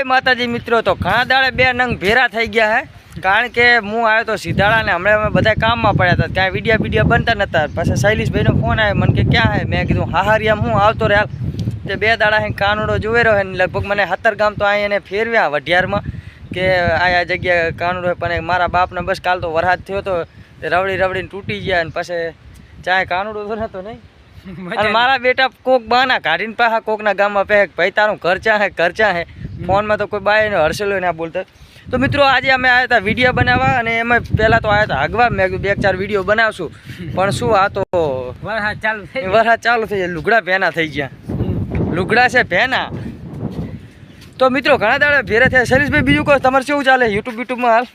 માતાજી મિત્રો, તો ઘણા દાડે બે નંગ ભેરા થઈ ગયા હે, કારણ કે હું આવ્યો તો સીધાડા ને હમણાં અમે બધા કામમાં પડ્યા હતા, ત્યાં વિડીયો બનતા નતા. પછી શૈલેષભાઈનો ફોન આવ્યો, મને કે ક્યાં હે? મેં કીધું હાહરિયામ હું આવતો રે હાલ. તે બે દાડા હે કાનુડો જોવે રહ્યો ને લગભગ મને 17 ગામ તો અહીં એને ફેરવ્યા વઢિયારમાં કે આ જગ્યાએ કાનુડો. પણ મારા બાપને બસ કાલ તો વરસાદ થયો તો રવડીને તૂટી ગયા ને પછી ચાહે કાનુડો તો નતો નહીં. અને મારા બેટા કોક બાના કાઢીને પાછા કોકના ગામમાં પહેક ભાઈ તારું ઘર ચા હે ફોનમાં તો કોઈ બાય હર્ષેલો ના બોલતા. તો મિત્રો આજે અમે આવ્યા હતા વિડીયો બનાવવા, અને એમાં પહેલાં તો આવ્યા હતા હગવા. મેં કીધું 2-4 વિડીયો બનાવશું, પણ શું આ તો વરસાદ ચાલુ થઈ જાય, લુગડા ભેના થઈ ગયા. લુગડા છે ભેના. તો મિત્રો ઘણા દાડા ભેરા થયા. શૈલેષભાઈ બીજું કહો, તમારે કેવું ચાલે યુટ્યુબમાં હાલ?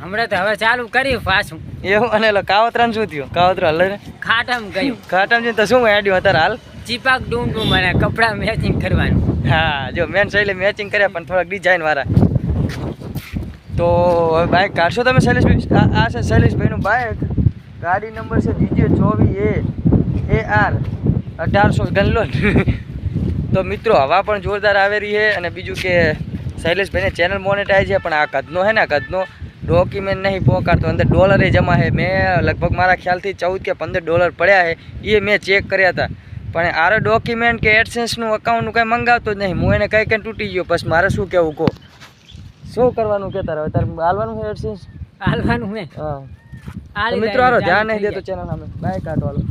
હમણાં તો હવે ચાલુ કર્યું પાછું એવું. અને કાવતરાને શું થયું? કાવતરા હલે ને ખાટમ ગયું. ખાટમ છે તો શું એડ્યું અત્યારે હાલ? ચીપાક ડુંડું મને કપડાં મેચિંગ કરવાનું. હા જો મેન શૈલે મેચિંગ કર્યા, પણ થોડાક ડિઝાઇન વાળા. તો હવે બાઇક કાઢશો તમે શૈલેષભાઈ? આ છે શૈલેષભાઈનું બાઇક. ગાડી નંબર છે DJ24AR 1800 ગણલો. તો મિત્રો હવા પણ જોરદાર આવેલી છે. અને બીજું કે શૈલેષભાઈને ચેનલ મોનેટાઈઝ છે, પણ આ કદનો છે ને, કદનો ડોક્યુમેન્ટ નહીં પહોંચાડતો, અંદર ડોલરે જમા છે. મેં લગભગ મારા ખ્યાલથી 14 કે 15 ડોલર પડ્યા છે, એ મેં ચેક કર્યા હતા. પણ આરો ડોક્યુમેન્ટ કે એડસેન્સનું અકાઉન્ટનું કંઈ મંગાવતો જ નહીં. હું એને કંઈ તૂટી ગયો. પછી મારે શું કહેવું કહો? શું કરવાનું કે તારે? તારે હાલવાનું છે એડસેન્સ? હાલવાનું મેં હા. તો મિત્રો આરો ધ્યાન નહીં દેતો ચેનલ સામે બાઇક કાઢવાનું.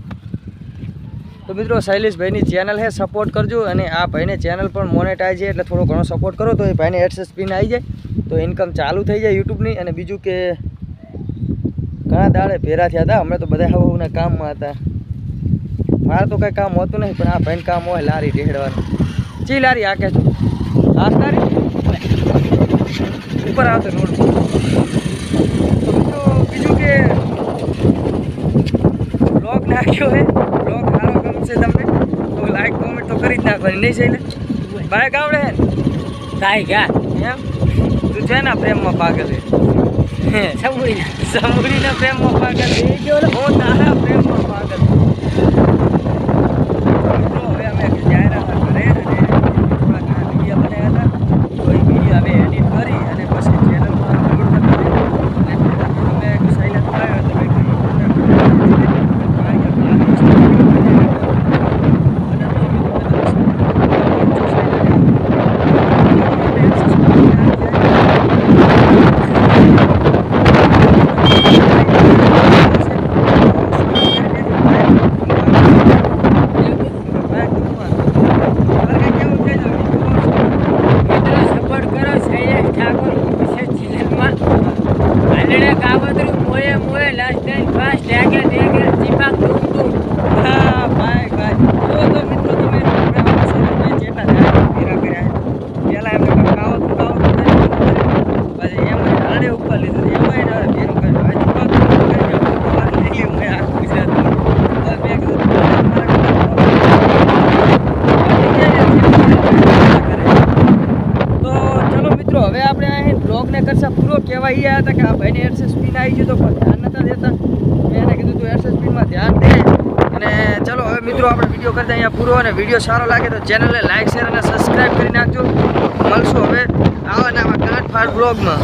તો મિત્રો શૈલેષભાઈની ચેનલ છે, સપોર્ટ કરજો. અને આ ભાઈને ચેનલ પણ મોનેટાઈઝ છે, એટલે થોડો ઘણો સપોર્ટ કરો તો એ ભાઈને એડસેન્સ પિન આવી જાય, તો ઇન્કમ ચાલુ થઈ જાય યુટ્યુબની. અને બીજું કે ઘણા દાડે ભેરા થયા હતા, હમણાં તો બધા હવાના કામમાં હતા. મારે તો કંઈ કામ હોતું નહીં, પણ આ ભાઈને કામ હોય લારી ઢેડવાનું. ચી લારી આ કે છો? આ લારી ઉપર આવતો રોડ. તો મિત્રો બીજું કે બ્લોગ નાખ્યો હે, બ્લોગ સારો ગમશે તમને તો લાઈક કોમેન્ટ તો કરી જ નાખવાની. નહીં શૈલે બાઈક આવડે હે ને? બાઈક હા એમ તું છે ને પ્રેમમાં પાગલ હે? સમુડીના પ્રેમમાં પાગલ હે. હું તારા પ્રેમમાં પાગલ. મિત્રો હવે અમે જાહેરાત કરે અને થોડા ઘણા વિડીયો બનાવ્યા હતા, તો એ વિડીયો હવે એડિટ કરી અને પછી ચેનલમાં અપલોડ કરી. અને મેં શૈલેષ આવ્યો તો પૂરો કહેવા એ હતા કે આ ભાઈને એડસેન્સ પિન આવી ગયો, તો પણ ધ્યાન નતા દેતા. મેં એને કીધું તું એડસેન્સ પિનમાં ધ્યાન દે. અને ચલો હવે મિત્રો આપણે વિડીયો કરતા અહીંયા પૂરો. અને વિડીયો સારો લાગે તો ચેનલને લાઈક શેર અને સબસ્ક્રાઈબ કરી નાખજો. મળશું હવે આવા નવા ગાંઠ ફાડ બ્લોગમાં.